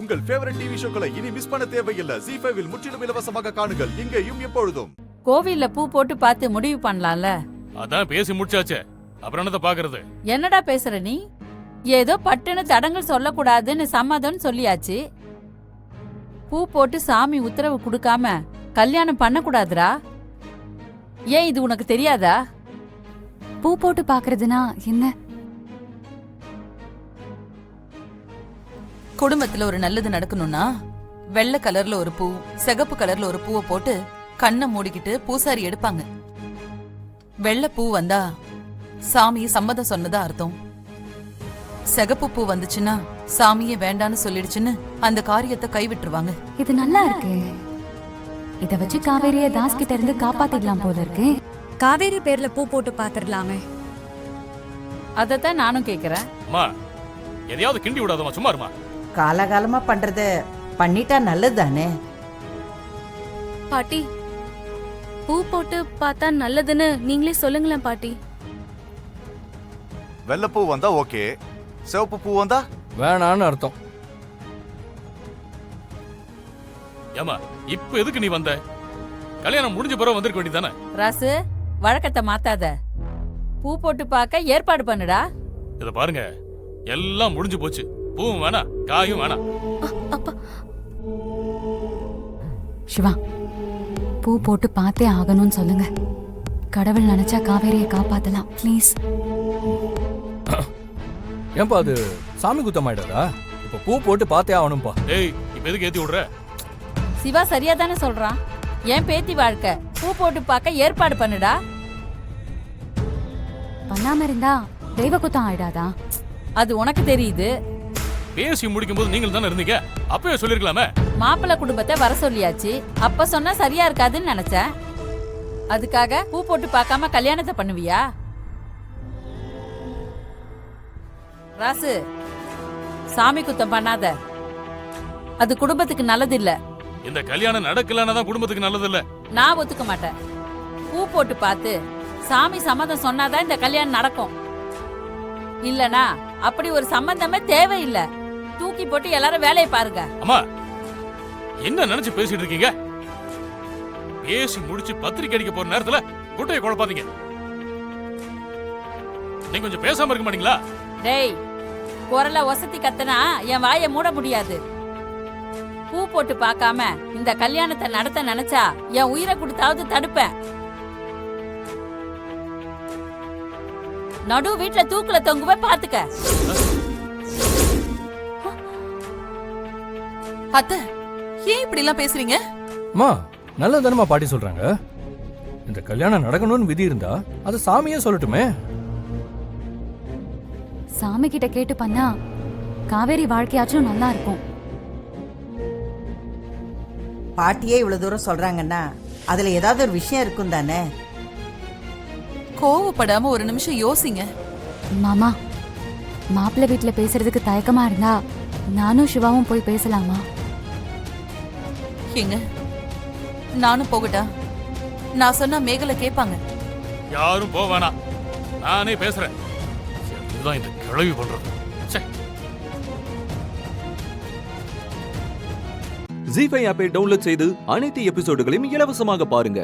உங்கள் favourite TV ஷோக்களை இனி miss பண்ண தேவையில்லை. ZEE5 இல் முற்றிலும் இலவசமாக காணுங்கள். இங்கேயும் எப்பொழுதும். கோவில்ல பூ போட்டு பார்த்து முடிவு பண்ணலாம்ல. அதான் பேசி முடிச்சாச்சே, அப்புறம் என்னத பாக்குறது? என்னடா பேசுற நீ? ஏதோ பட்டுன்னு தடங்கள் சொல்லக்கூடாதுன்னு சம்மதம் சொல்லியாச்சு. பூ போட்டு சாமி உத்தரவு கொடுக்காம கல்யாணம் பண்ணக்கூடாதுரா. ஏன் இது உனக்கு தெரியாதா? பூ போட்டு பாக்குறதுனா என்ன? குடும்பத்துல ஒரு நல்லது நடக்கணும்னா வெள்ளை கலர்ல ஒரு பூ, சிகப்பு கலர்ல ஒரு பூவை போட்டு கண்ணை மூடிக்கிட்டு பூசாரி எடுப்பாங்க. வெள்ளை பூ வந்தா சாமி சம்மதம் சொன்னதா அர்த்தம். சிகப்பு பூ வந்துச்சுன்னா சாமியே வேண்டான்னு சொல்லிடுச்சுன்னு அந்த காரியத்தை கைவிட்டுருவாங்க. இது நல்லா இருக்கு. இத வச்சு காவேரிய தாஸ் கிட்ட இருந்து காப்பாத்திடலாம் போல இருக்கு. காவேரி பேர்ல பூ போட்டு பாத்துடலாமே. அதத்தான் நானும் கேக்குறேன். அம்மா, எதையாவது கிண்டி விடாதம்மா, சும்மா இருமா. காலகாலமா பண்றத பண்ணிட்டா நல்லதுதானே. பாட்டி, பூ போட்டு பார்த்தா நல்லதுன்னு நீங்களே சொல்லுங்களேன் பாட்டி. வெள்ளைப்பூ வந்தா ஓகே, சிவப்பு பூ வந்தா வேணான்னு அர்த்தம். ஏமா, இப்ப எதுக்கு நீ வந்த? கல்யாணம் முடிஞ்ச பிறகு வந்திருக்க வேண்டியதானே? ராசு, வழக்கத்தை மாத்தாத. பூ போட்டு பார்க்க ஏற்பாடு பண்ணுடா. இத பாருங்க, எல்லாம் முடிஞ்சு போச்சு. பூவும் வேணாம், காயும் வேணாம். சிவா, பூ போட்டு பார்த்தே ஆகணும்னு சொல்லுங்க. கடவுள் நினைச்சா காவேரியை காப்பாத்தலாம் ப்ளீஸ். ஏன்பா அது சாமி குத்தமாயிடாதா? இப்ப பூ போட்டு பார்த்தே ஆகணும்பா. ஏய், இப்ப எதுக்கு ஏத்தி விடுற? சிவா சரியா தானே சொல்றான். ஏன் பேத்தி வாழ்க்கை, பூ போட்டு பார்க்க ஏற்பாடு பண்ணுடா. பண்ணாம இருந்தா தெய்வ குத்தம் ஆயிடாதா? அது உனக்கு தெரியுது. பேசி முடிக்கும் போது நீங்கள் தானே இருந்தீங்க, அப்பவே சொல்லிருக்கலாமே. மாப்பிள்ளை குடும்பத்தை வர சொல்லியாச்சு. அப்ப சொன்னா சரியா இருக்காதுன்னு நினைச்சேன். அதுக்காக பூ போட்டு பார்க்காம கல்யாணத்தை பண்ணுவியா? ராசு, சாமி குத்தம் பண்ணாத. அது குடும்பத்துக்கு நல்லது இல்ல. இந்த கல்யாணம் நடக்கலன்னா தான் குடும்பத்துக்கு நல்லது இல்ல. நான் ஒத்துக்க மாட்டேன். பூ போட்டு பார்த்து சாமி சம்மதம் சொன்னாதான் இந்த கல்யாணம் நடக்கும். இல்லனா அப்படி ஒரு சம்பந்தமே தேவையில்லை. தூக்கி போட்டு எல்லாரும் வேலையை பாருங்க. அம்மா, என்ன நினைச்சு பேசிட்டு இருக்கீங்க? பேசி முடிச்சு பத்திரிக்கை அடிக்க போற நேரத்துல குட்டையை குழப்பாதீங்க. நீங்க கொஞ்சம் பேசாம இருக்க மாட்டீங்களா? டேய், குரல வசதி கத்தனா என் வாயை மூட முடியாது. பூ போட்டு பார்க்காம இந்த கல்யாணத்தை நடத்த நினைச்சா என் உயிரை கொடுத்தாவது தடுப்பேன். நடு வீட்டுல தூக்குல தொங்குவே பாத்துக்க. அத்தை, ஏன் இப்படி எல்லாம் பேசுறீங்க? அம்மா, நல்லதானமா பாட்டி சொல்றாங்க. இந்த கல்யாணம் நடக்கணும்னு விதி இருந்தா அது சாமியே சொல்லட்டுமே. சாமி கிட்ட கேட்டு பண்ணா காவேரி வாழ்க்கையாச்சும் நல்லா இருக்கும். பாட்டியே இவ்வளவு தூரம் சொல்றாங்கன்னா அதுல ஏதாவது ஒரு விஷயம் இருக்கும் தானே. கோவப்படாம ஒரு நிமிஷம் யோசிங்க. மாமா, மாப்பிள்ளை வீட்டுல பேசுறதுக்கு தயக்கமா இருந்தா நானும் சிவாவும் போய் பேசலாமா? ஏங்க, நானும் போகட்டா? நான் சொன்னா மேகலை கேட்பாங்க. யாரும் போக வேணாம், நானே பேசுறேன். இதுதான் இந்த கிளவி பண்றது. ZEE5 ஆப்பை டவுன்லோட் செய்து அனைத்து எபிசோடுகளையும் இலவசமாக பாருங்க.